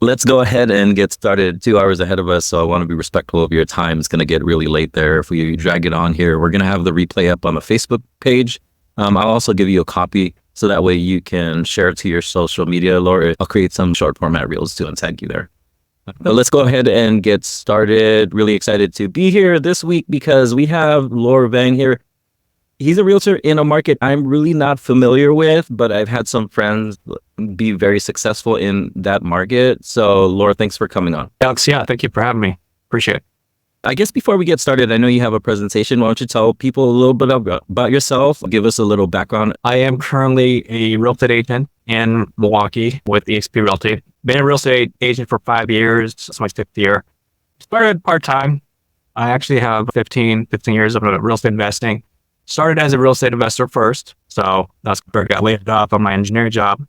Let's go ahead and get started. 2 hours ahead of us, so I want to be respectful of your time. It's going to get really late there if we drag it on here. We're going to have the replay up on the Facebook page. I'll also give you a copy so that way you can share it to your social media. Laura, I'll create some short format reels too and tag you there. But let's go ahead and get started. Really excited to be here this week because we have Laura Vang here. He's a realtor in a market I'm really not familiar with, but I've had some friends be very successful in that market. So Laura, thanks for coming on. Alex, yeah, thank you for having me. Appreciate it. I guess before we get started, I know you have a presentation. Why don't you tell people a little bit about yourself? Give us a little background. I am currently a real estate agent in Milwaukee with eXp Realty. Been a real estate agent for 5 years. It's my 5th year. Started part-time. I actually have 15 years of real estate investing. Started as a real estate investor first. So that's where I got laid off on my engineering job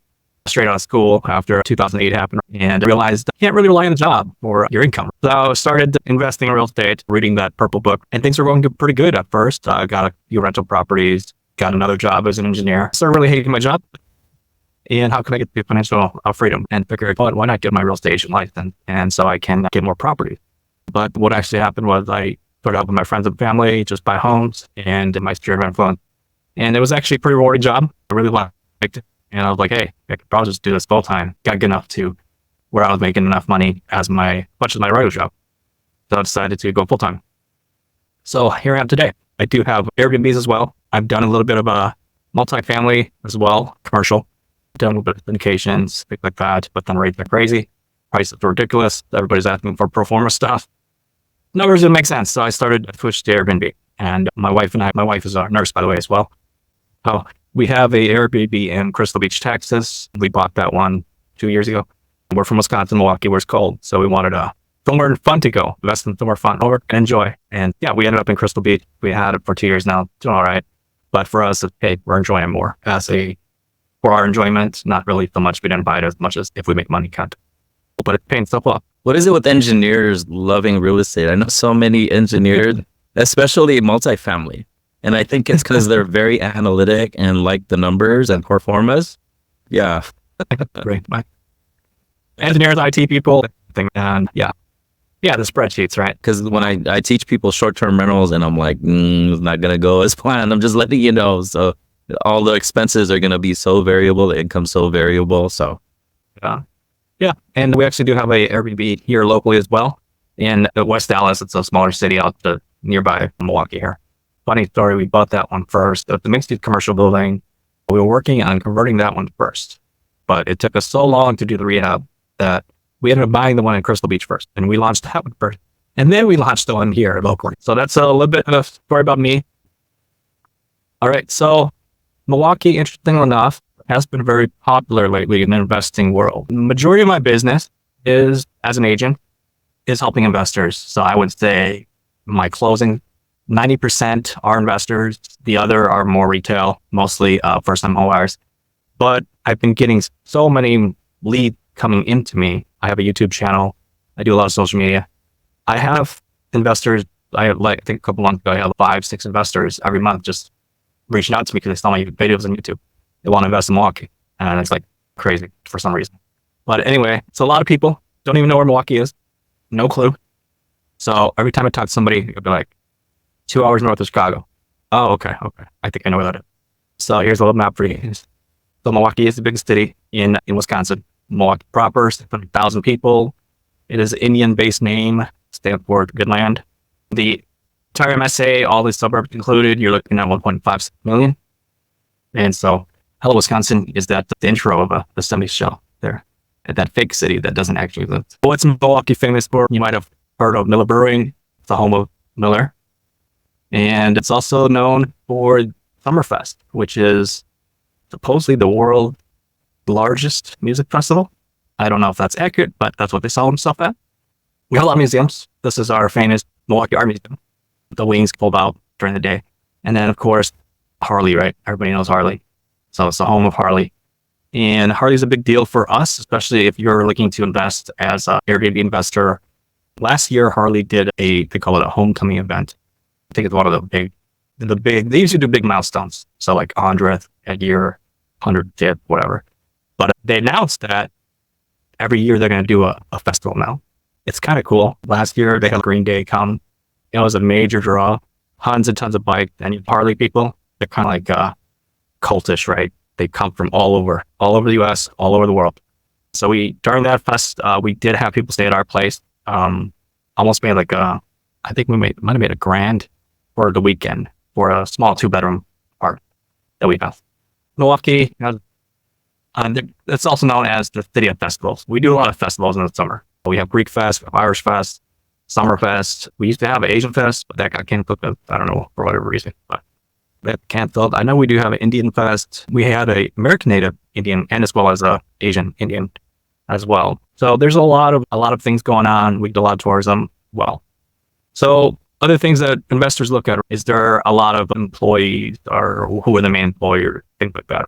straight out of school after 2008 happened, and realized I can't really rely on the job for your income. So I started investing in real estate, reading that purple book, and things were going pretty good at first. I got a few rental properties, got another job as an engineer. Started really hating my job. And how can I get the financial freedom? And figured, why not get my real estate agent license? And so I can get more properties. But what actually happened was I started helping my friends and family just buy homes and in my sphere of influence. And it was actually a pretty rewarding job. I really liked it. And I was like, hey, I could probably just do this full time. Got good enough to where I was making enough money as much as my regular job. So I decided to go full time. So here I am today. I do have Airbnbs as well. I've done a little bit of a multifamily as well, commercial. Done a little bit of syndications, things like that. But then rates are crazy. Prices are ridiculous. Everybody's asking for pro forma stuff. Numbers didn't make sense. So I switched to Airbnb. And my wife is a nurse, by the way, as well. So we have a Airbnb in Crystal Beach, Texas. We bought that one 2 years ago. We're from Wisconsin, Milwaukee, where it's cold. So we wanted somewhere fun to go, invest in somewhere fun, or enjoy. And yeah, we ended up in Crystal Beach. We had it for 2 years now, doing all right. But for us, hey, we're enjoying more for our enjoyment, not really so much. We didn't buy it as much as if we make money, can't. But it's paying stuff off. What is it with engineers loving real estate? I know so many engineers, especially multifamily. And I think it's because they're very analytic and like the numbers and performance. Yeah. Great. Engineers, IT people, and yeah, the spreadsheets, right? Because when I teach people short-term rentals and I'm like, it's not going to go as planned. I'm just letting you know. So all the expenses are going to be so variable, the income so variable. So yeah. And we actually do have a Airbnb here locally as well in West Dallas. It's a smaller city out nearby Milwaukee here. Funny story, we bought that one first. The mixed-use commercial building, we were working on converting that one first. But it took us so long to do the rehab that we ended up buying the one in Crystal Beach first. And we launched that one first. And then we launched the one here locally. So that's a little bit of a story about me. All right, so Milwaukee, interestingly enough, has been very popular lately in the investing world. The majority of my business is, as an agent, is helping investors. So I would say my closing 90% are investors. The other are more retail, mostly first-time homebuyers. But I've been getting so many leads coming into me. I have a YouTube channel. I do a lot of social media. I have investors. I think a couple months ago, I had 5-6 investors every month just reaching out to me because they saw my videos on YouTube. They want to invest in Milwaukee. And it's like crazy for some reason. But anyway, so a lot of people don't even know where Milwaukee is. No clue. So every time I talk to somebody, it'll be like, 2 hours north of Chicago. Oh, okay. I think I know where that is. So here's a little map for you. So Milwaukee is the biggest city in Wisconsin. Milwaukee proper, 600,000 people. It is an Indian-based name, stands for good land. The entire MSA, all the suburbs included, you're looking at 1.56 million. And so Hello Wisconsin is that the intro of the 70s show there at that fake city that doesn't actually exist. What's Milwaukee famous for? You might have heard of Miller Brewing. It's the home of Miller. And it's also known for Summerfest, which is supposedly the world's largest music festival. I don't know if that's accurate, but that's what they sell themselves at. We have a lot of museums. This is our famous Milwaukee Art Museum. The wings pulled out during the day. And then, of course, Harley, right? Everybody knows Harley. So it's the home of Harley. And Harley's a big deal for us, especially if you're looking to invest as an Airbnb investor. Last year, Harley did they call it a homecoming event. I think it's one of the big, they usually do big milestones. So like 100th a year, 105th, whatever. But they announced that every year they're going to do a festival now. It's kind of cool. Last year they had Green Day come. It was a major draw. Tons and tons of bike and Harley people. They're kind of like cultish, right? They come from all over the US, all over the world. So during that fest, we did have people stay at our place. Almost made like I think we might have made $1,000 for the weekend for a small 2-bedroom park that we have. Milwaukee, it's also known as the city of festivals. We do a lot of festivals in the summer. We have Greek Fest, Irish Fest, Summerfest. We used to have an Asian Fest, but that got canceled. I don't know, for whatever reason, but that canceled. I know we do have an Indian Fest. We had a American Native Indian and as well as a Asian Indian as well. So there's a lot of things going on. We do a lot of tourism. Well, so other things that investors look at, is there a lot of employees or who are the main employer, things like that.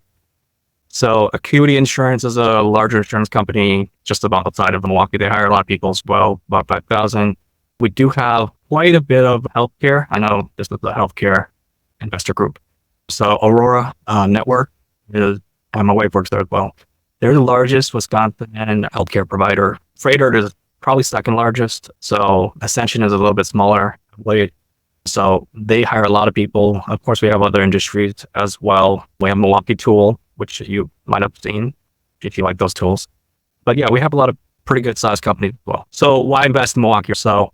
So Acuity Insurance is a larger insurance company just about outside of Milwaukee. They hire a lot of people as well, about 5,000. We do have quite a bit of healthcare. I know this is a healthcare investor group. So Aurora Network is, and my wife works there as well. They're the largest Wisconsin healthcare provider. Freighter is probably second largest. So Ascension is a little bit smaller. So they hire a lot of people. Of course, we have other industries as well. We have Milwaukee Tool, which you might have seen if you like those tools. But yeah, we have a lot of pretty good sized companies as well. So why invest in Milwaukee? So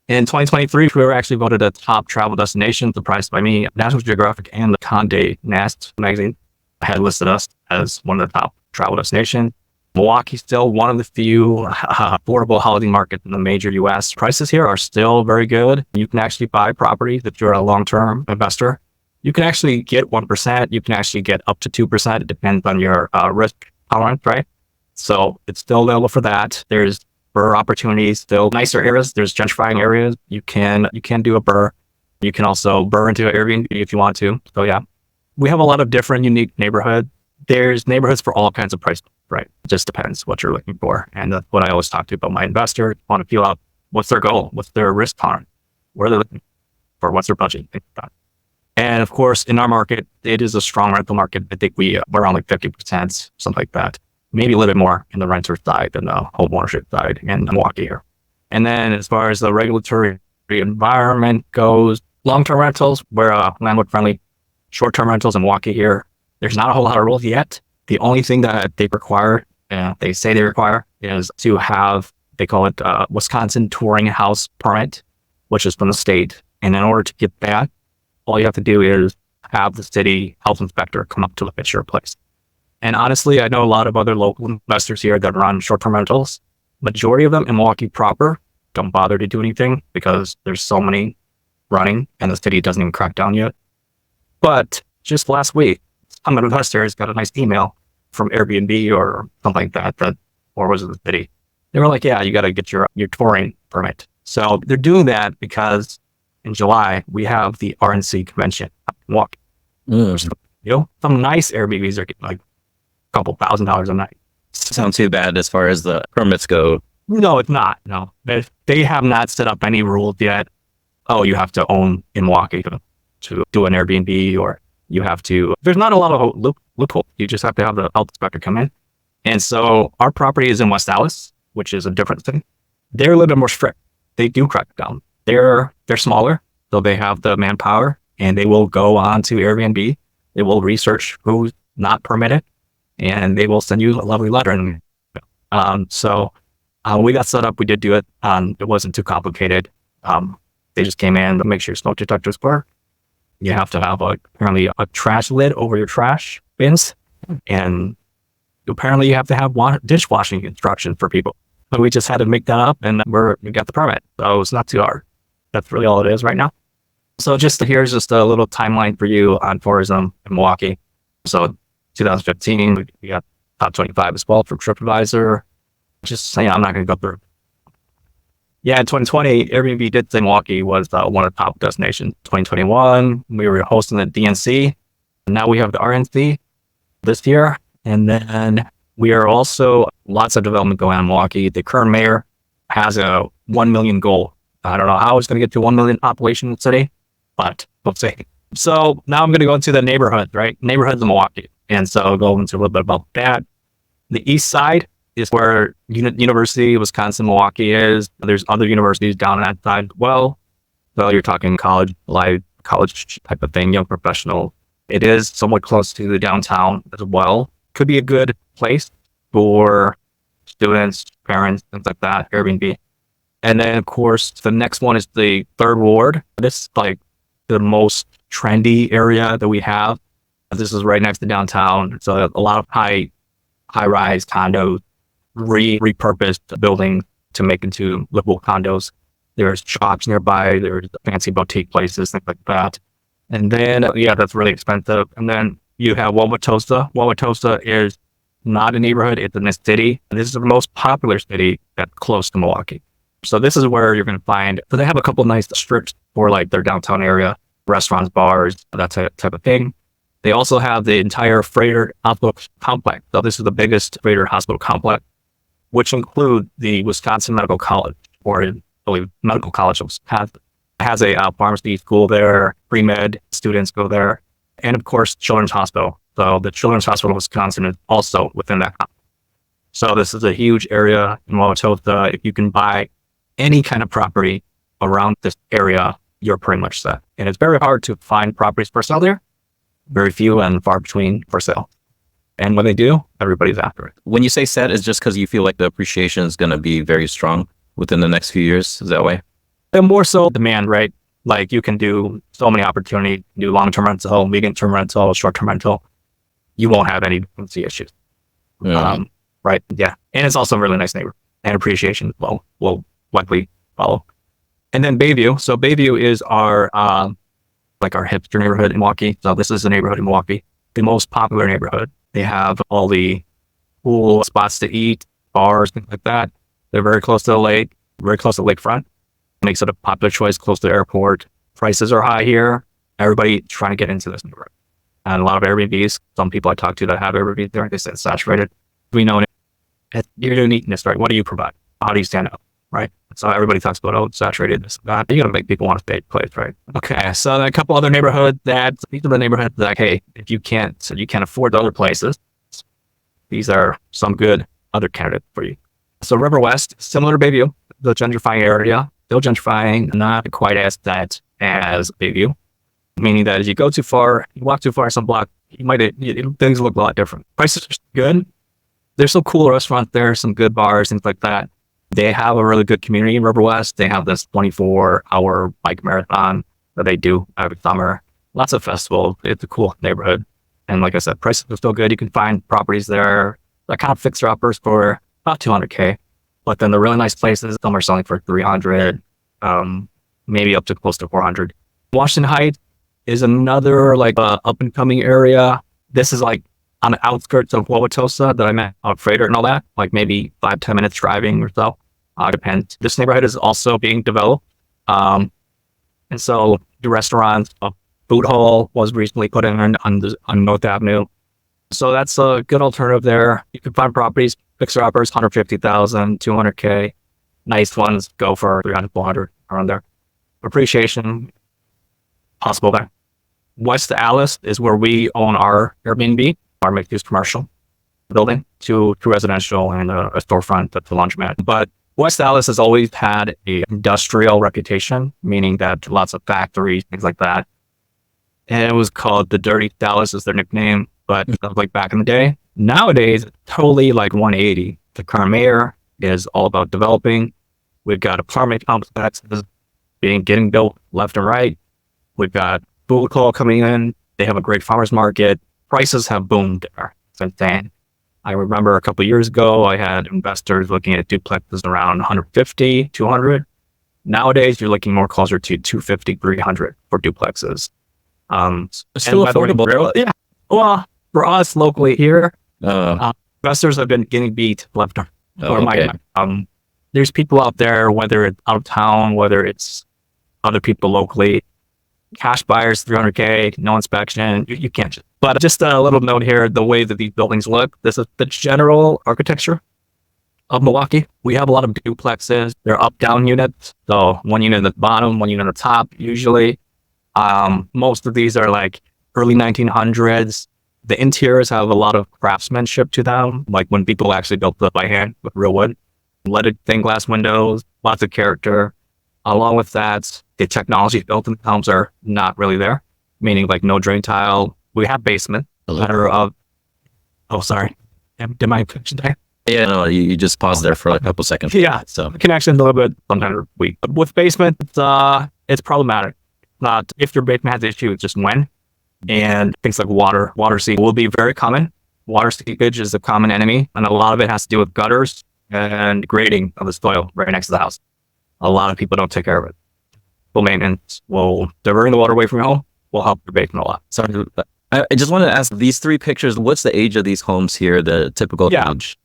in 2023, we were actually voted a top travel destination, surprised by me. National Geographic and the Condé Nast magazine had listed us as one of the top travel destinations. Milwaukee's still one of the few affordable housing markets in the major U.S. Prices here are still very good. You can actually buy properties if you're a long-term investor. You can actually get 1%. You can actually get up to 2%. It depends on your risk tolerance, right? So it's still available for that. There's BRRRR opportunities, still nicer areas. There's gentrifying areas. You can do a BRRRR. You can also BRRRR into an Airbnb if you want to. So yeah, we have a lot of different unique neighborhoods. There's neighborhoods for all kinds of price, right? It just depends what you're looking for. And that's what I always talk to about my investors. I want to feel out what's their goal, what's their risk tolerance, where they're looking for, what's their budget, things like that. And of course, in our market, it is a strong rental market. I think we're around like 50%, something like that. Maybe a little bit more in the renter side than the home ownership side in Milwaukee here. And then as far as the regulatory environment goes, long-term rentals, we're landlord friendly. Short-term rentals in Milwaukee here, there's not a whole lot of rules yet. The only thing that they require, they say they require, is to have, they call it Wisconsin Touring House Permit, which is from the state. And in order to get that, all you have to do is have the city health inspector come up to look at your place. And honestly, I know a lot of other local investors here that run short-term rentals. Majority of them in Milwaukee proper don't bother to do anything because there's so many running and the city doesn't even crack down yet. But just last week, some investors got a nice email from Airbnb or something like that, or was it the city? They were like, yeah, you got to get your touring permit. So they're doing that because in July, we have the RNC convention in Milwaukee. Some nice Airbnbs are getting like a couple $1,000s a night. Sounds too bad as far as the permits go. No, it's not. No, they have not set up any rules yet. Oh, you have to own in Milwaukee to do an Airbnb, or you have to, there's not a lot of loophole. You just have to have the health inspector come in. And so our property is in West Dallas, which is a different thing. They're a little bit more strict. They do crack down. They're smaller, so they have the manpower, and they will go on to Airbnb. They will research who's not permitted, and they will send you a lovely letter. And so we got set up. We did do it. It wasn't too complicated. They just came in to make sure your smoke detectors work. You have to have apparently a trash lid over your trash bins, and apparently you have to have dishwashing instructions for people. But we just had to make that up, and we got the permit. So it's not too hard. That's really all it is right now. So here's just a little timeline for you on tourism in Milwaukee. So 2015, we got top 25 as well from TripAdvisor. Just saying, I'm not going to go through. Yeah, in 2020, Airbnb did say Milwaukee was one of the top destinations. 2021, we were hosting the DNC. Now we have the RNC this year. And then we are also lots of development going on in Milwaukee. The current mayor has a 1 million goal. I don't know how it's going to get to 1 million population in the city, but we'll see. So now I'm going to go into the neighborhood, right? Neighborhoods in Milwaukee. And so I'll go into a little bit about that. The east side, is where University of Wisconsin Milwaukee is. There's other universities down that side as well. So you're talking college, live college type of thing, young professional. It is somewhat close to the downtown as well. Could be a good place for students, parents, things like that, Airbnb. And then, of course, the next one is the Third Ward. This is like the most trendy area that we have. This is right next to downtown. So a lot of high-rise condos, repurposed buildings to make into livable condos. There's shops nearby. There's fancy boutique places, things like that. And then, yeah, that's really expensive. And then you have Wauwatosa. Wauwatosa is not a neighborhood. It's in a city. And this is the most popular city that's close to Milwaukee. So this is where you're going to find, so they have a couple nice strips for like their downtown area, restaurants, bars, that type of thing. They also have the entire Freighter Hospital Complex. So this is the biggest Freighter Hospital Complex, which include the Wisconsin Medical College, or I believe Medical College has a pharmacy school there, pre-med students go there, and of course, Children's Hospital. So the Children's Hospital of Wisconsin is also within that complex. So this is a huge area in Wauwatosa. If you can buy any kind of property around this area, you're pretty much set. And it's very hard to find properties for sale there. Very few and far between for sale. And when they do, everybody's after it. When you say set, is just because you feel like the appreciation is going to be very strong within the next few years? Is that way? And more so demand, right? Like you can do so many opportunities, do long-term rental, medium-term rental, short-term rental. You won't have any vacancy issues. Yeah. Right? Yeah. And it's also a really nice neighborhood, and appreciation will likely follow. And then Bayview. So Bayview is our like our hipster neighborhood in Milwaukee. So this is the neighborhood in Milwaukee, the most popular neighborhood. They have all the cool spots to eat, bars, things like that. They're very close to the lake, very close to the lakefront. Makes it a popular choice close to the airport. Prices are high here. Everybody trying to get into this neighborhood. And a lot of Airbnbs. Some people I talk to that have Airbnbs there, they say it's saturated. We know your uniqueness, right? What do you provide? How do you stand out, right? So everybody talks about, oh, it's saturated, this, that. You got to make people want to stay at place, right? Okay, so a couple other neighborhoods these are the neighborhoods that, hey, if you can't afford the other places, these are some good other candidates for you. So River West, similar to Bayview, the gentrifying area, still gentrifying, not quite as that as Bayview, meaning that as you go too far, you walk too far some block, things look a lot different. Prices are good. There's some cool restaurants there, some good bars, things like that. They have a really good community in River West. They have this 24-hour bike marathon that they do every summer. Lots of festivals. It's a cool neighborhood. And like I said, prices are still good. You can find properties there that kind of fixer-uppers for about $200K. But then the really nice places, some are selling for $300, maybe up to close to $400. Washington Heights is another like up-and-coming area. This is like on the outskirts of Wauwatosa that I met on Freighter and all that, like maybe 5-10 minutes driving or so. Depends. This neighborhood is also being developed. And so the restaurants, a food hall was recently put in on North Avenue. So that's a good alternative there. You can find properties, fixer-uppers, $150,000, $200K. Nice ones go for $300, $400 around there. Appreciation possible there. West Allis is where we own our Airbnb, our mixed-use commercial building, to residential and a storefront that's a laundromat. But West Allis has always had an industrial reputation, meaning that lots of factories, things like that. And it was called the Dirty Dallas is their nickname, but that was like back in the day. Nowadays, it's totally like 180. The current mayor is all about developing. We've got apartment complexes getting built left and right. We've got food hall coming in. They have a great farmers market. Prices have boomed there since then. I remember a couple of years ago, I had investors looking at duplexes around 150, 200. Nowadays, you're looking more closer to 250, 300 for duplexes. Still affordable. Yeah. Well, for us locally here, investors have been getting beat left or right. There's people out there, whether it's out of town, whether it's other people locally, cash buyers, 300K, no inspection. You can't just. But just a little note here, the way that these buildings look, this is the general architecture of Milwaukee. We have a lot of duplexes. They're up-down units. So one unit at the bottom, one unit at the top, usually. Most of these are like early 1900s, The interiors have a lot of craftsmanship to them, like when people actually built it by hand with real wood. Leaded stained glass windows, lots of character. Along with that, the technology built in the homes are not really there, meaning like no drain tile. We have basement, matter of, oh, sorry. Did my connection die? Yeah, no, you just paused there for a couple seconds. Yeah, So the connection's a little bit sometimes weak. But with basement, it's problematic. Not if your basement has issue, it's just when. And things like water seep will be very common. Water seepage is a common enemy, and a lot of it has to do with gutters and grading of the soil right next to the house. A lot of people don't take care of it. Full maintenance will diverting the water away from your home will help your basement a lot. sorry, I just wanted to ask these 3 pictures. What's the age of these homes here? The typical age?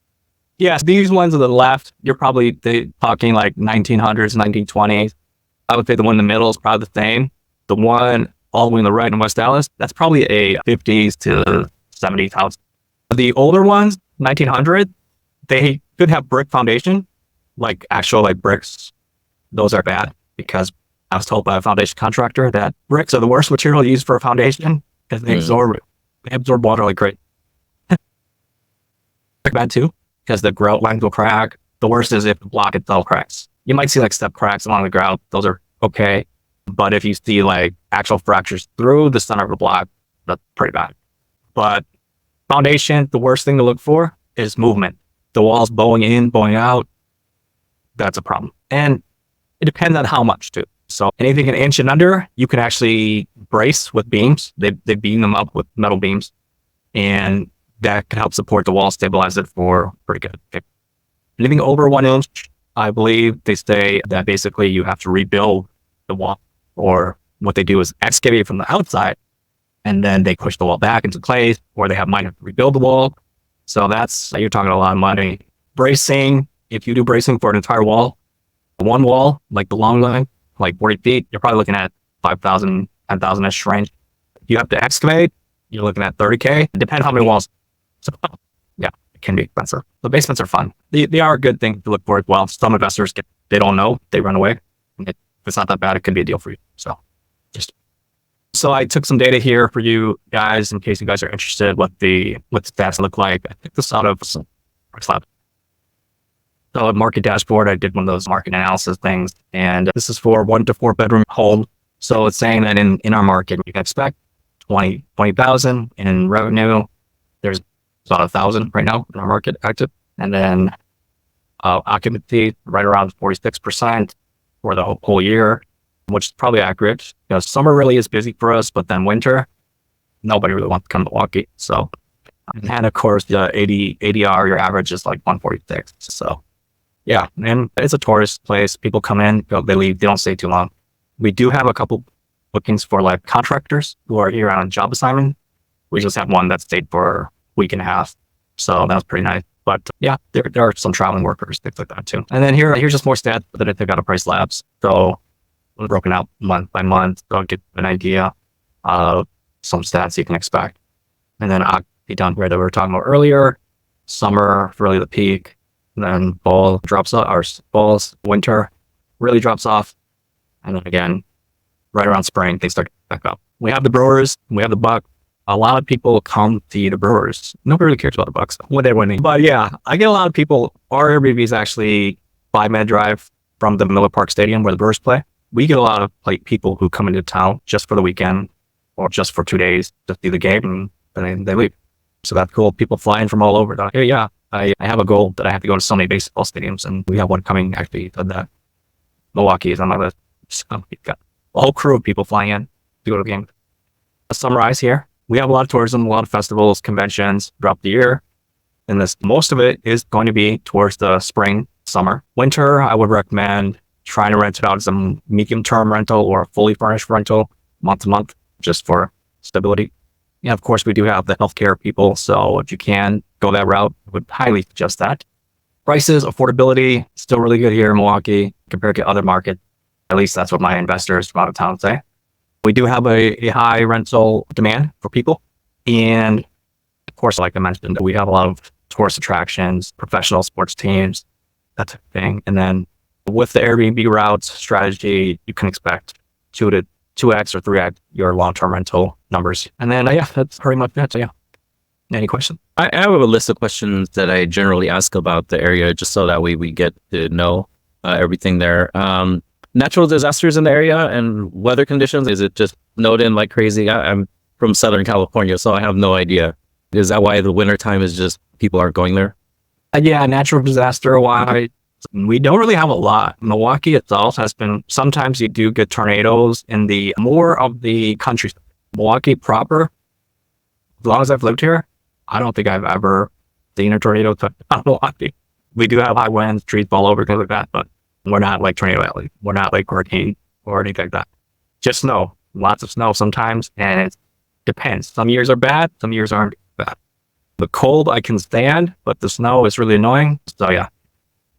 Yes, these ones on the left, you're probably talking like 1900s, 1920s. I would say the one in the middle is probably the same. The one all the way on the right in West Dallas, that's probably a 50s to 70s house. The older ones, 1900, they could have brick foundation, like actual like bricks. Those are bad because I was told by a foundation contractor that bricks are the worst material to use for a foundation because they absorb water like crazy. Bad too, because the grout lines will crack. The worst is if the block itself cracks. You might see like step cracks along the grout. Those are okay. But if you see like actual fractures through the center of the block, that's pretty bad. But foundation, the worst thing to look for is movement. The walls bowing in, bowing out. That's a problem. And it depends on how much too. So anything an inch and under, you can actually brace with beams. They beam them up with metal beams, and that can help support the wall, stabilize it for pretty good. Okay. Anything over 1 inch, I believe they say that basically you have to rebuild the wall, or what they do is excavate from the outside, and then they push the wall back into place, or they might have to rebuild the wall. So you're talking a lot of money. Bracing, if you do bracing for an entire wall, one wall, like the long line, like 40 feet, you're probably looking at 5,000, 10,000-ish range. If you have to excavate, you're looking at 30K. It depends how many walls. So yeah, it can be expensive. The basements are fun. They are a good thing to look for as well. Some investors they don't know, they run away. If it's not that bad, it could be a deal for you. So I took some data here for you guys in case you guys are interested what the stats look like. I took this out of some Lab. So a market dashboard, I did one of those market analysis things, and this is for 1 to 4 bedroom home. So it's saying that in our market, you can expect 20,000 in revenue. There's about 1,000 right now in our market active. And then occupancy right around 46% for the whole year, which is probably accurate because summer really is busy for us, but then winter, nobody really wants to come to Milwaukee. So, and of course the ADR, your average is like 146. So yeah, and it's a tourist place. People come in, they leave, they don't stay too long. We do have a couple bookings for like contractors who are here on job assignment. We just have one that stayed for a week and a half. So that was pretty nice. But yeah, there are some traveling workers, things like that too. And then here's just more stats that I took out of Price Labs. So broken out month by month, so I'll get an idea of some stats you can expect. And then occupancy down here that we were talking about earlier, summer really the peak, and then fall drops off, or falls, winter really drops off. And then again, right around spring, things start back up. We have the Brewers, we have the Buck. A lot of people come to the Brewers. Nobody really cares about the Bucks when they're winning. But yeah, I get a lot of people. Our Airbnb is actually 5-minute drive from the Miller Park Stadium where the Brewers play. We get a lot of people who come into town just for the weekend or just for 2 days to see the game, and then they leave. So that's cool. People flying from all over. Like, hey, yeah, I have a goal that I have to go to so many baseball stadiums, and we have one coming actually that Milwaukee is on my list. So we've got a whole crew of people flying in to go to the game. To summarize here, we have a lot of tourism, a lot of festivals, conventions throughout the year. And most of it is going to be towards the spring, summer. Winter, I would recommend trying to rent it out as a medium-term rental or a fully furnished rental month to month, just for stability. And of course, we do have the healthcare people. So if you can go that route, I would highly suggest that. Prices, affordability, still really good here in Milwaukee compared to other markets. At least that's what my investors from out of town say. We do have a high rental demand for people. And of course, like I mentioned, we have a lot of tourist attractions, professional sports teams, that type of thing. And then with the Airbnb routes strategy, you can expect 2x or 3x your long-term rental numbers. And then, yeah, that's pretty much it. So yeah. Any questions? I have a list of questions that I generally ask about the area, just so that way we get to know everything there. Natural disasters in the area and weather conditions. Is it just snowed in like crazy? I'm from Southern California, so I have no idea. Is that why the wintertime is just people aren't going there? Yeah, natural disaster wise, we don't really have a lot. Milwaukee itself has been, sometimes you do get tornadoes in the more of the country. Milwaukee proper, as long as I've lived here, I don't think I've ever seen a tornado touch on Milwaukee. We do have high winds, trees fall over because of that, but we're not like Tornado Alley. We're not like hurricane or anything like that. Just snow, lots of snow sometimes, and it depends. Some years are bad, some years aren't bad. The cold I can stand, but the snow is really annoying. So yeah.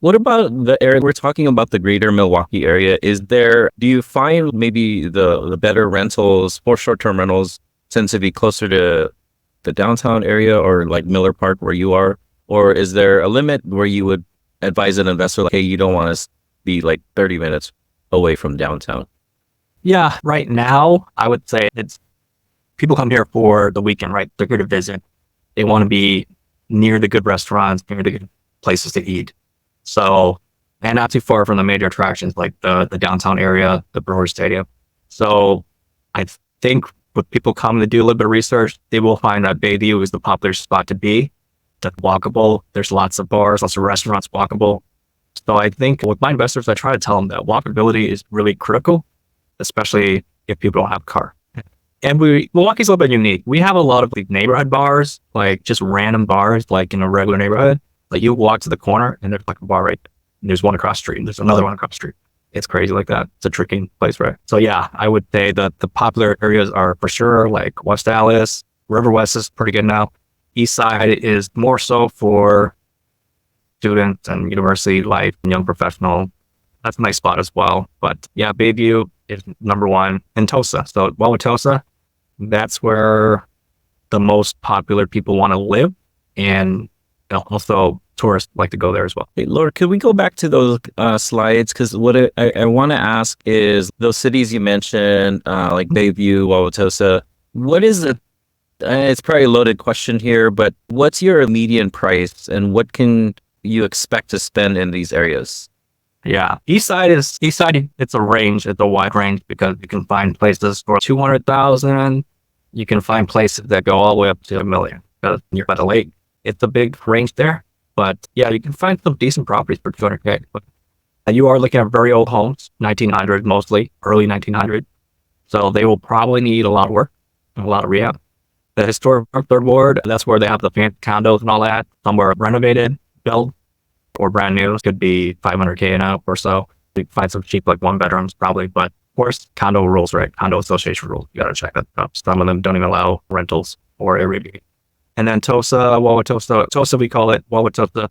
What about the area? We're talking about the greater Milwaukee area. Do you find maybe the better rentals, more short-term rentals, tend to be closer to the downtown area or like Miller Park where you are? Or is there a limit where you would advise an investor, like, hey, you don't want to be like 30 minutes away from downtown? Yeah, right now, I would say it's people come here for the weekend, right? They're here to visit. They want to be near the good restaurants, near the good places to eat. So, and not too far from the major attractions like the downtown area, the Brewer Stadium. So I think when people come to do a little bit of research, they will find that Bayview is the popular spot to be. That's walkable. There's lots of bars, lots of restaurants walkable. So I think with my investors, I try to tell them that walkability is really critical, especially if people don't have a car. And Milwaukee's a little bit unique. We have a lot of like neighborhood bars, like just random bars, like in a regular neighborhood. Like you walk to the corner and there's like a bar right there. And there's one across the street and there's another one across the street. It's crazy like that. It's a tricky place, right? So yeah, I would say that the popular areas are for sure like West Dallas, River West is pretty good now. East Side is more so for students and university life and young professional. That's a nice spot as well. But yeah, Bayview is number one. And Tosa. So Wauwatosa, that's where the most popular people want to live. And also tourists like to go there as well. Hey, Laura, could we go back to those slides? Because what I want to ask is those cities you mentioned, like Bayview, Wauwatosa, what is the, it's probably a loaded question here, but what's your median price and what can you expect to spend in these areas? Yeah, East Side, it's a range, it's a wide range because you can find places for 200,000. You can find places that go all the way up to $1 million because you're by the lake. It's a big range there, but yeah, you can find some decent properties for 200K. But you are looking at very old homes, 1900 mostly, early 1900. So they will probably need a lot of work and a lot of rehab. The historic third ward, that's where they have the fancy condos and all that. Some are renovated, built, or brand new. It could be 500K and up or so. You can find some cheap, like one bedrooms probably, but of course, condo rules, right? Condo association rules. You got to check that up. Some of them don't even allow rentals or Airbnb. And then Tosa, we call it Wauwatosa.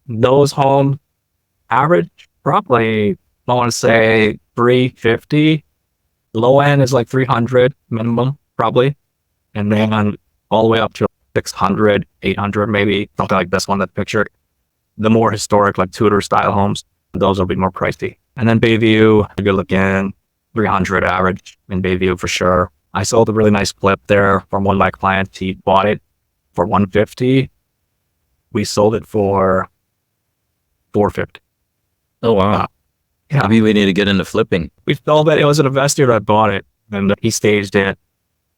Those homes average probably, I want to say 350. Low end is like 300 minimum, probably. And then all the way up to 600, 800, maybe something like this one that's pictured. The more historic, like Tudor style homes, those will be more pricey. And then Bayview, you're looking 300 average in Bayview for sure. I sold a really nice flip there from one of my clients. He bought it for 150. We sold it for 450. Oh, wow. Yeah. Maybe we need to get into flipping. We sold it. It was an investor that bought it and he staged it.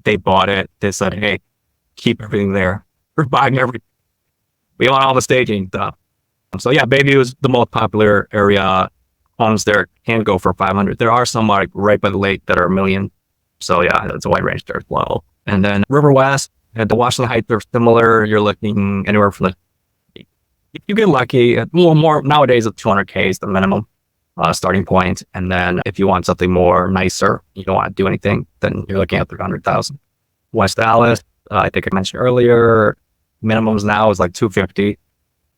They bought it. They said, hey, keep everything there. We're buying everything. We want all the staging stuff. So yeah, Bayview is the most popular area. Homes there can go for 500. There are some like right by the lake that are $1 million. So yeah, it's a wide range there as well. And then River West and the Washington Heights are similar. You're looking anywhere from if you get lucky, more nowadays, it's 200K is the minimum starting point. And then if you want something more nicer, you don't want to do anything, then you're looking at 300,000. West Dallas, I think I mentioned earlier, minimums now is like 250,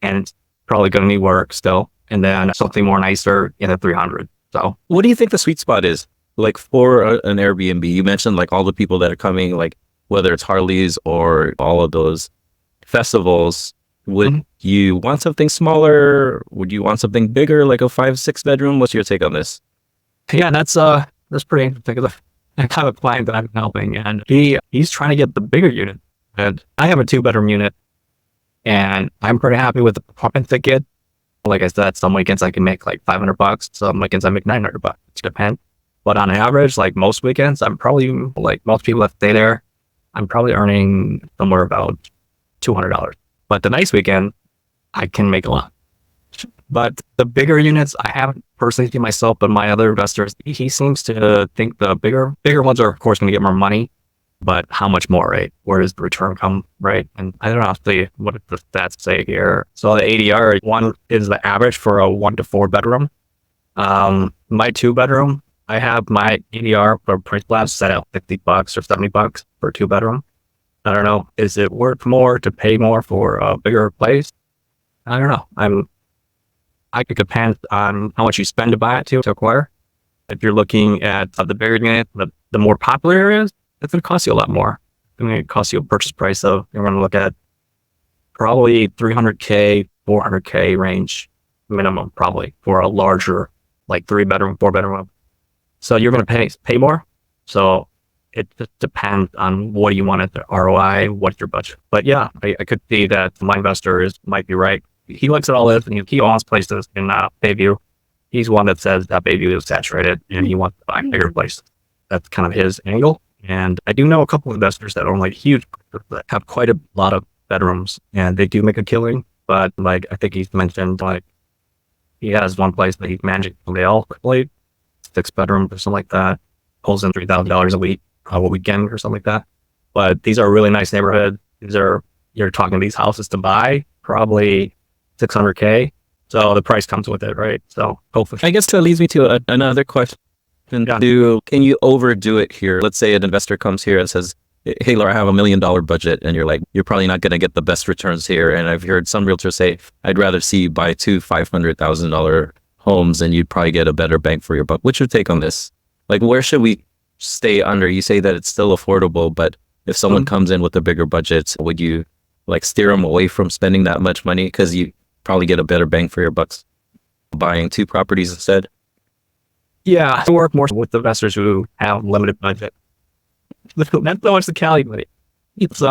and it's probably going to need work still. And then something more nicer in the 300. So what do you think the sweet spot is? Like for an Airbnb, you mentioned like all the people that are coming, like whether it's Harley's or all of those festivals. Would you want something smaller? Would you want something bigger, like a 5-6 bedroom? What's your take on this? Yeah, that's pretty interesting. I have a client that I'm helping, and he's trying to get the bigger unit. And I have a 2-bedroom unit, and I'm pretty happy with the apartment I get. Like I said, some weekends I can make like $500. Some weekends I make $900. It depends. But on average, like most weekends, I'm probably, like most people that stay there, I'm probably earning somewhere about $200. But the nice weekend, I can make a lot. But the bigger units, I haven't personally seen myself, but my other investors, he seems to think the bigger ones are, of course, going to get more money. But how much more, right? Where does the return come, right? And I don't know what the stats say here. So the ADR, one is the average for a 1 to 4 bedroom. My 2-bedroom, I have my ADR for price labs set at $50 or $70 for a 2-bedroom. I don't know. Is it worth more to pay more for a bigger place? I don't know. I could depend on how much you spend to buy it to acquire. If you're looking at the bigger unit, the more popular areas, it's going to cost you a lot more. I mean, it costs you a purchase price of, you're going to look at probably $300K, $400K range minimum, probably for a larger, like 3-bedroom, 4-bedroom. So you're going to pay more. So it just depends on what you want at the ROI, what's your budget. But yeah, I could see that my investor might be right. He looks at all this, and he owns places in Bayview. He's one that says that Bayview is saturated and he wants to buy bigger places. That's kind of his angle. And I do know a couple of investors that own like huge, that have quite a lot of bedrooms, and they do make a killing. But like, I think he's mentioned, like, he has one place that he's managing somebody else, like 6 bedrooms or something like that, pulls in $3,000 a week, a weekend or something like that. But these are really nice neighborhoods. You're talking these houses to buy, probably $600K. So the price comes with it, right? So hopefully. I guess that leads me to another question. Can you overdo it here? Let's say an investor comes here and says, hey, Laura, I have $1 million budget. And you're like, you're probably not going to get the best returns here. And I've heard some realtors say, I'd rather see you buy 2 $500,000 homes and you'd probably get a better bang for your buck. What's your take on this? Like, where should we stay under? You say that it's still affordable, but if someone comes in with a bigger budget, would you like steer them away from spending that much money? Because you probably get a better bang for your bucks buying 2 properties instead. Yeah, I work more with investors who have limited budget. That's so much the calculate. It's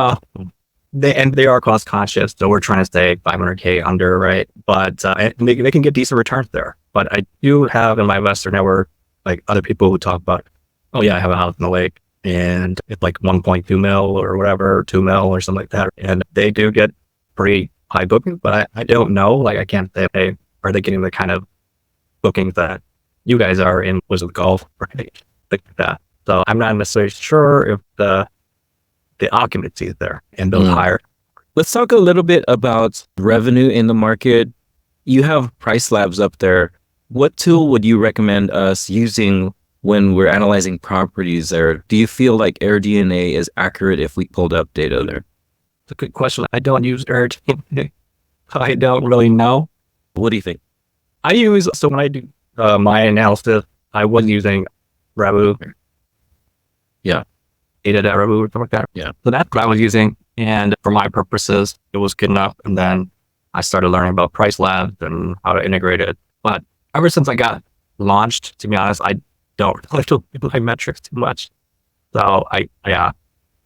they are cost conscious, so we're trying to stay 500K under, right? But and they can get decent returns there. But I do have in my investor network like other people who talk about, oh yeah, I have a house in the lake and it's like 1.2 mil or whatever, 2 mil or something like that, and they do get pretty high bookings. But I don't know, like I can't say, hey, are they getting the kind of bookings that you guys are in Wizard Golf, right? Like that. So I'm not necessarily sure if the occupancy is there and those higher. Let's talk a little bit about revenue in the market. You have price labs up there. What tool would you recommend us using when we're analyzing properties there? Do you feel like AirDNA is accurate if we pulled up data there? It's a good question. I don't use AirDNA. I don't really know. What do you think? So when I do my analysis, I was using Rabu. Yeah. Data.Rabu or something like that. Yeah. So that's what I was using. And for my purposes, it was good enough. And then I started learning about Price Labs and how to integrate it. But ever since I got launched, to be honest, I don't really do my metrics too much. So I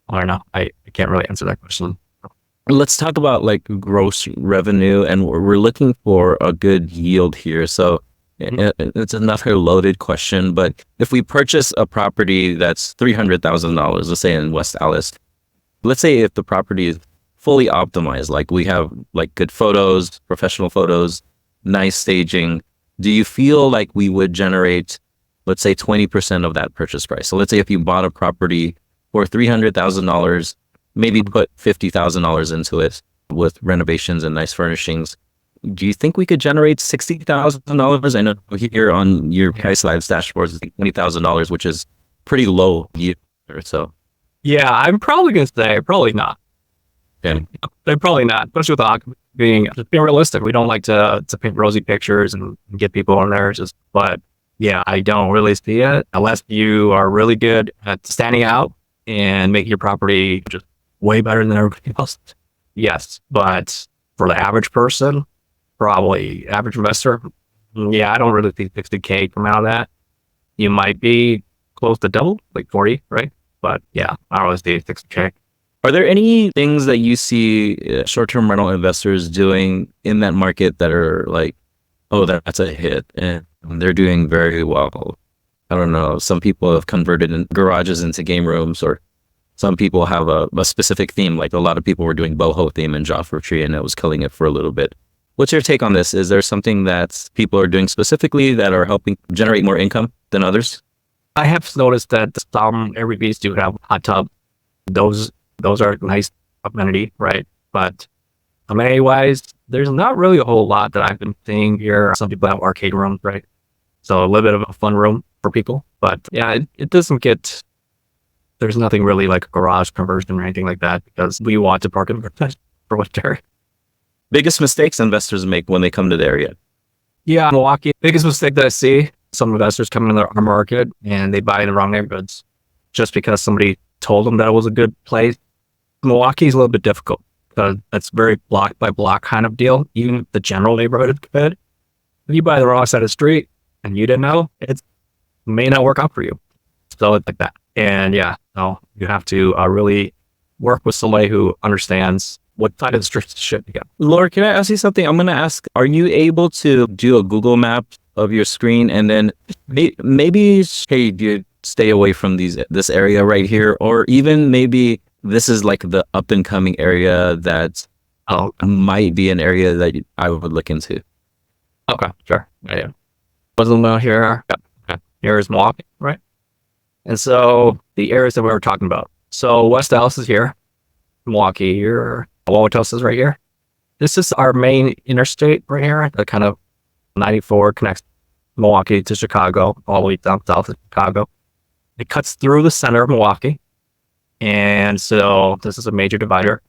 don't know. I can't really answer that question. Let's talk about like gross revenue, and we're looking for a good yield here. So it's another loaded question, but if we purchase a property that's $300,000, let's say in West Allis, let's say if the property is fully optimized, like we have like good photos, professional photos, nice staging, do you feel like we would generate, let's say 20% of that purchase price? So let's say if you bought a property for $300,000, maybe put $50,000 into it with renovations and nice furnishings. Do you think we could generate $60,000? I know here on your Price Labs dashboards, it's $20,000, which is pretty low yield. So, yeah, I'm probably going to say probably not. Yeah, Probably not, especially with the being realistic. We don't like to paint rosy pictures and get people on there. But yeah, I don't really see it unless you are really good at standing out and making your property just way better than everybody else. Yes, but for the average person, probably average investor, yeah, I don't really see 60K come out of that. You might be close to double, like 40, right? But yeah, I don't really see 60K. Are there any things that you see short-term rental investors doing in that market that are like, oh, that's a hit and they're doing very well? I don't know. Some people have converted garages into game rooms, or some people have a specific theme. Like a lot of people were doing boho theme in Joffre Tree, and it was killing it for a little bit. What's your take on this? Is there something that people are doing specifically that are helping generate more income than others? I have noticed that some Airbnbs do have hot tub. Those are nice amenity, right? But amenity wise, there's not really a whole lot that I've been seeing here. Some people have arcade rooms, right? So a little bit of a fun room for people. But yeah, it doesn't get, there's nothing really like a garage conversion or anything like that, because we want to park in for winter. Biggest mistakes investors make when they come to the area? Yeah, Milwaukee, biggest mistake that I see, some investors come into our market and they buy in the wrong neighborhoods just because somebody told them that it was a good place. Milwaukee is a little bit difficult because it's very block by block kind of deal. Even if the general neighborhood is good, if you buy the wrong side of the street and you didn't know, it may not work out for you. So it's like that. And yeah, so you have to really work with somebody who understands what side of the street should be on. Laura, can I ask you something? I'm going to ask, are you able to do a Google map of your screen and then maybe, hey, you stay away from this area right here, or even maybe this is like the up and coming area that might be an area that I would look into. Okay, sure. Yeah. Wasn't here. Okay. Here is Milwaukee, right? And so the areas that we were talking about. So West Dallas is here, Milwaukee here, Wauwatosa is right here. This is our main interstate right here. The kind of 94 connects Milwaukee to Chicago, all the way down south of Chicago. It cuts through the center of Milwaukee. And so this is a major divider.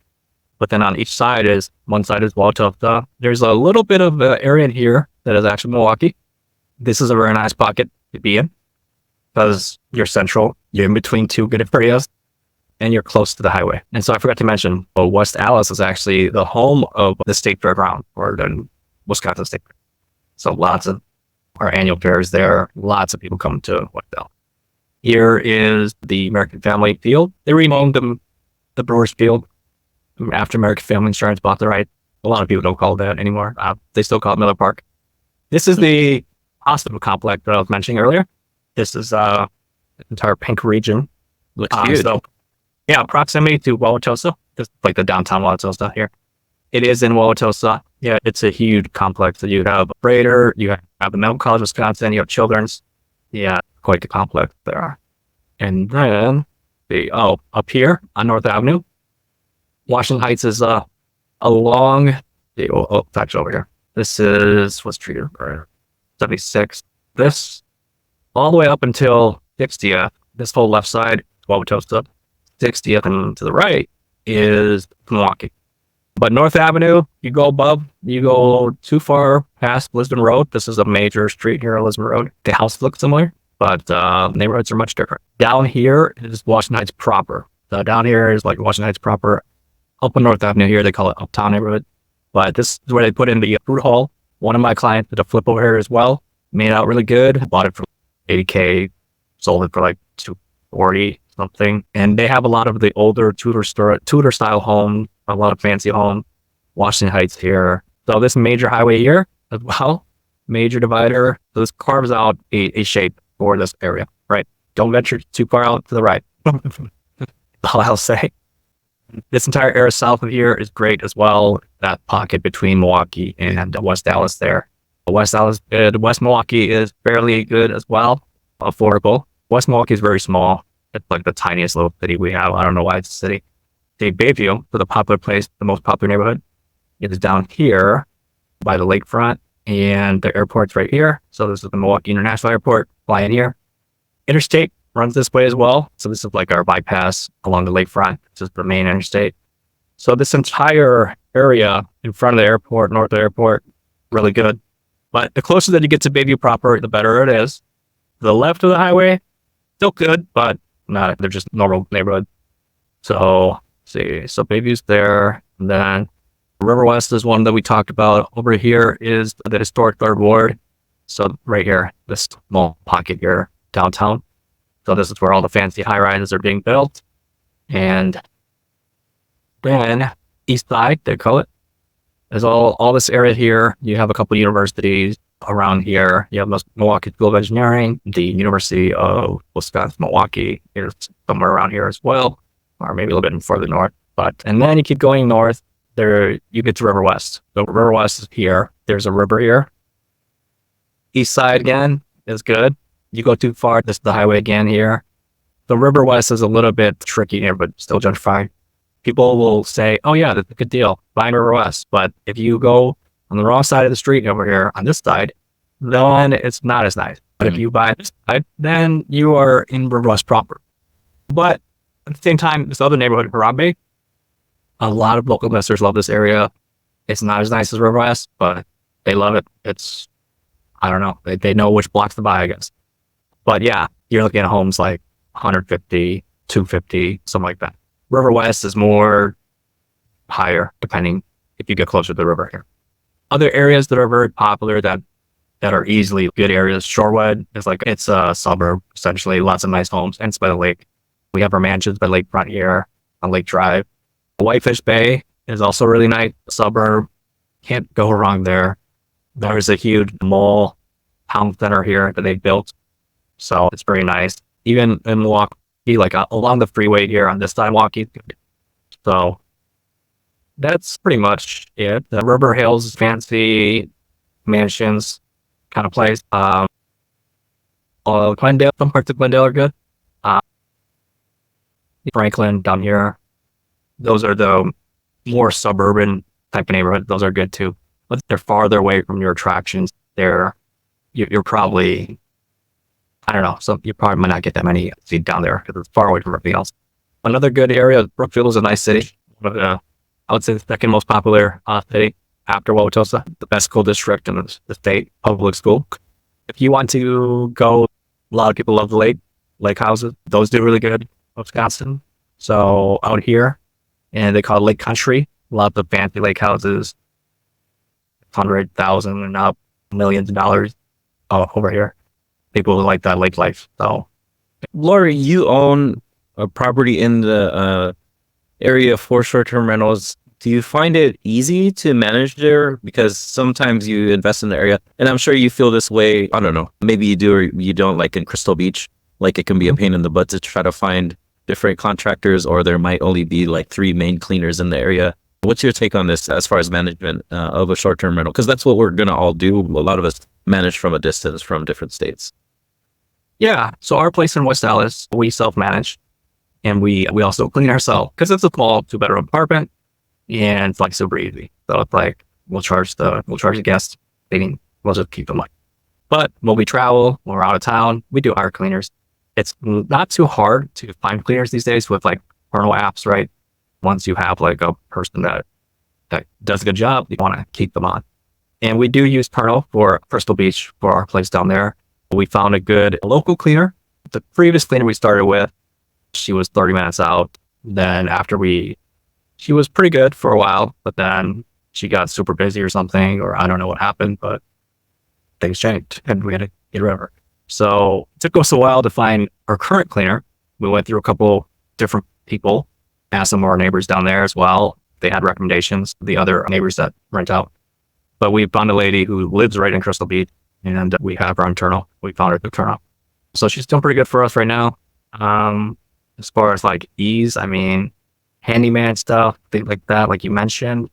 But then on each side one side is Wauwatosa. There's a little bit of area in here that is actually Milwaukee. This is a very nice pocket to be in because you're central, you're in between two good areas, and you're close to the highway. And so I forgot to mention, West Allis is actually the home of the state fairground, or the Wisconsin State Fair. So lots of our annual fairs there. Lots of people come to West Allis. Here is the American Family Field. They renamed them the Brewers Field after American Family Insurance bought the right. A lot of people don't call it that anymore. They still call it Miller Park. This is the hospital complex that I was mentioning earlier. This is the entire pink region. Looks huge. So, yeah, proximity to Wauwatosa, just like the downtown Wauwatosa here. It is in Wauwatosa. Yeah, it's a huge complex. So you have Brader, you have the Medical College of Wisconsin, you have Children's. Yeah, quite the complex there. And then up here on North Avenue, Washington Heights is along it's actually over here. This is what's street? 76. This all the way up until 60th. This whole left side, Wauwatosa, 60th, and to the right is Milwaukee. But North Avenue, you go above, you go too far past Lisbon Road. This is a major street here on Lisbon Road. The houses look similar, but neighborhoods are much different. Down here is Washington Heights proper. So down here is like Washington Heights proper. Up on North Avenue here, they call it Uptown neighborhood. But this is where they put in the fruit hall. One of my clients did a flip over here as well. Made out really good. Bought it for $80K. Sold it for like $240 something. And they have a lot of the older Tudor style homes, a lot of fancy homes. Washington Heights here. So this major highway here as well, major divider. So this carves out a shape for this area, right? Don't venture too far out to the right. All I'll say. This entire area south of here is great as well. That pocket between Milwaukee and West Dallas there. West Dallas good. West Milwaukee is fairly good as well. Affordable. West Milwaukee is very small. It's like the tiniest little city we have. I don't know why it's a city. The Bayview, for the popular place, the most popular neighborhood, it is down here by the lakefront, and the airport's right here. So this is the Milwaukee International Airport. Fly in here. Interstate runs this way as well. So this is like our bypass along the lakefront. This is the main interstate. So this entire area in front of the airport, north of the airport, really good. But the closer that you get to Bayview proper, the better it is. To the left of the highway, still good, but not. They're just normal neighborhood. So let's see. So Bayview's there. And then River West is one that we talked about. Over here is the historic Third Ward. So right here, this small pocket here, downtown. So this is where all the fancy high rises are being built. And Then east side, they call it. There's all this area here. You have a couple of universities around here. You have Milwaukee School of Engineering, the University of Wisconsin-Milwaukee is somewhere around here as well, or maybe a little bit further north. And then you keep going north, there you get to River West. So River West is here. There's a river here. East side again is good. You go too far, this is the highway again here. The River West is a little bit tricky here, but still gentrified. People will say, oh yeah, that's a good deal, buy River West. But if you go on the wrong side of the street over here on this side, then it's not as nice. But if you buy this side, then you are in River West proper. But at the same time, this other neighborhood, Harambe, a lot of local investors love this area. It's not as nice as River West, but they love it. It's, I don't know, they know which blocks to buy, I guess. But yeah, you're looking at homes like 150, 250, something like that. River West is more higher, depending if you get closer to the river here. Other areas that are very popular that are easily good areas, Shorewood is like, it's a suburb, essentially, lots of nice homes, and it's by the lake. We have our mansions by lakefront here on Lake Drive. Whitefish Bay is also really nice, suburb. Can't go wrong there. There's a huge mall, town center here that they built. So it's very nice. Even in Milwaukee, like along the freeway here on this side of Milwaukee. So that's pretty much it. The River Hills, fancy mansions kind of place. Glendale, some parts of Glendale are good. Franklin down here. Those are the more suburban type of neighborhood. Those are good too. But they're farther away from your attractions. You're probably, I don't know, so you probably might not get that many seats down there because it's far away from everything else. Another good area, Brookfield is a nice city. One of the, I would say the second most popular city after Wauwatosa, the best school district in the state, public school. If you want to go, a lot of people love the lake houses. Those do really good in Wisconsin. So out here, and they call it Lake Country, lots of fancy lake houses, 100,000 and up, millions of dollars over here. People like that lake life. So, Lori, you own a property in the area for short-term rentals. Do you find it easy to manage there? Because sometimes you invest in the area, and I'm sure you feel this way. I don't know. Maybe you do or you don't, like in Crystal Beach. Like it can be a pain in the butt to try to find different contractors, or there might only be like 3 main cleaners in the area. What's your take on this as far as management of a short-term rental? Because that's what we're going to all do. A lot of us manage from a distance from different states. yeah. So our place in West Dallas, we self-manage, and we also clean ourselves because it's a small 2-bedroom apartment, and it's like super easy. So it's like we'll charge the guests cleaning. We'll just keep them like. But when we travel, when we're out of town, we do hire cleaners. It's not too hard to find cleaners these days with like portal apps, right? Once you have like a person that does a good job, you want to keep them on. And we do use Parno for Crystal Beach for our place down there. We found a good local cleaner. The previous cleaner we started with, she was 30 minutes out. Then she was pretty good for a while, but then she got super busy or something, or I don't know what happened, but things changed and we had to get rid of her. So it took us a while to find our current cleaner. We went through a couple different people, asked some of our neighbors down there as well. They had recommendations, the other neighbors that rent out. But we found a lady who lives right in Crystal Beach, and we have her internal. We found her through Turno. So she's doing pretty good for us right now. As far as like ease, I mean, handyman stuff, things like that, like you mentioned.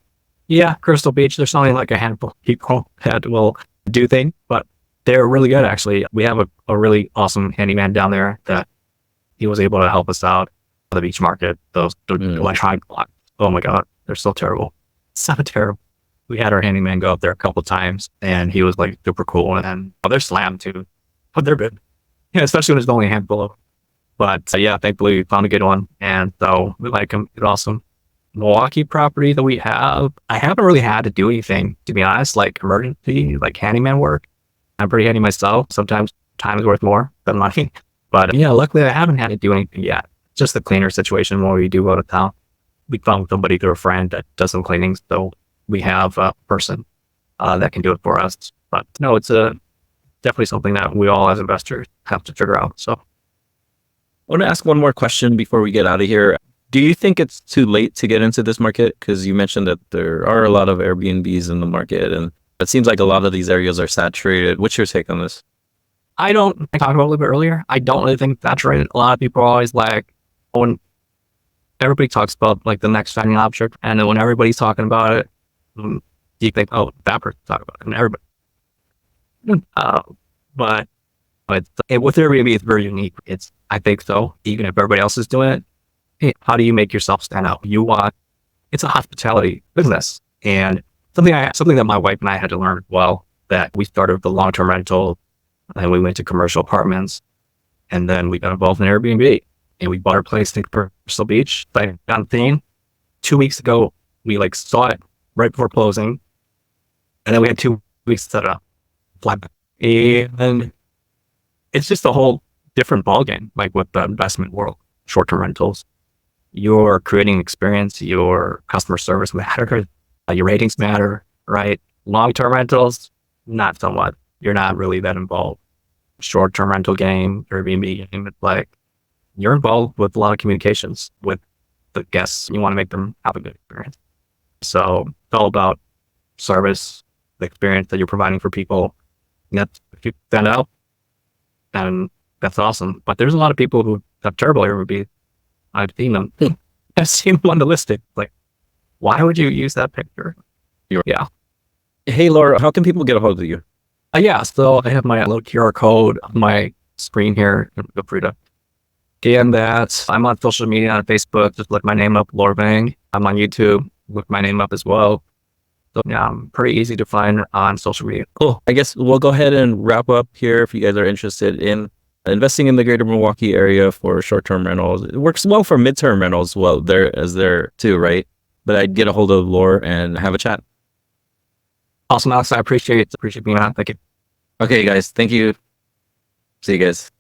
Yeah, Crystal Beach, there's only like a handful of people that will do things, but they're really good, actually. We have a really awesome handyman down there that he was able to help us out on the beach market. Those electronic blocks, oh my God, they're so terrible. So terrible. We had our handyman go up there a couple times, and he was like super cool. And they're slammed too, but they're good. Yeah, especially when there's only a handful of. But yeah, thankfully we found a good one, and so we like him. It's awesome. Milwaukee property that we have, I haven't really had to do anything, to be honest, like emergency, like handyman work. I'm pretty handy myself. Sometimes time is worth more than money. But yeah, luckily I haven't had to do anything yet. Just the cleaner situation when we do go to town. We found somebody through a friend that does some cleaning, so we have a person that can do it for us. But no, it's definitely something that we all as investors have to figure out. So I want to ask one more question before we get out of here. Do you think it's too late to get into this market? Because you mentioned that there are a lot of Airbnbs in the market, and it seems like a lot of these areas are saturated. What's your take on this? I talked about it a little bit earlier. I don't really think that's right. A lot of people are always like, when everybody talks about like the next shiny object, and then when everybody's talking about it, you think, oh, that person's talking about it, and everybody. But with Airbnb, it's very unique. I think so. Even if everybody else is doing it, how do you make yourself stand out? It's a hospitality business, and something that my wife and I had to learn as well. That we started with the long-term rental, and we went to commercial apartments, and then we got involved in Airbnb, and we bought our place in Crystal Beach. But on theme, 2 weeks ago, we like saw it right before closing, and then we had 2 weeks to set it up, fly back, and it's just a whole different ballgame. Like with the investment world, short-term rentals, you're creating experience, your customer service matters, your ratings matter, right? Long-term rentals, not so much. You're not really that involved. Short-term rental game, Airbnb game, it's like you're involved with a lot of communications with the guests. You want to make them have a good experience. So it's all about service, the experience that you're providing for people. And that's, if you stand out, and that's awesome. But there's a lot of people who have terrible Airbnb. I've seen them. I've seen them on the listing. Like, why would you use that picture? Yeah. Hey, Laura, how can people get a hold of you? Yeah. So I have my little QR code on my screen here. Feel free to scan that. I'm on social media on Facebook. Just look my name up, Laura Vang. I'm on YouTube. Look my name up as well. So yeah, I'm pretty easy to find on social media. Cool. I guess we'll go ahead and wrap up here. If you guys are interested in investing in the greater Milwaukee area for short-term rentals, it works well for midterm rentals. Well, there too, right? But I'd get a hold of Laura and have a chat. Awesome, Alex. I appreciate being on. Thank you. Okay, guys. Thank you. See you guys.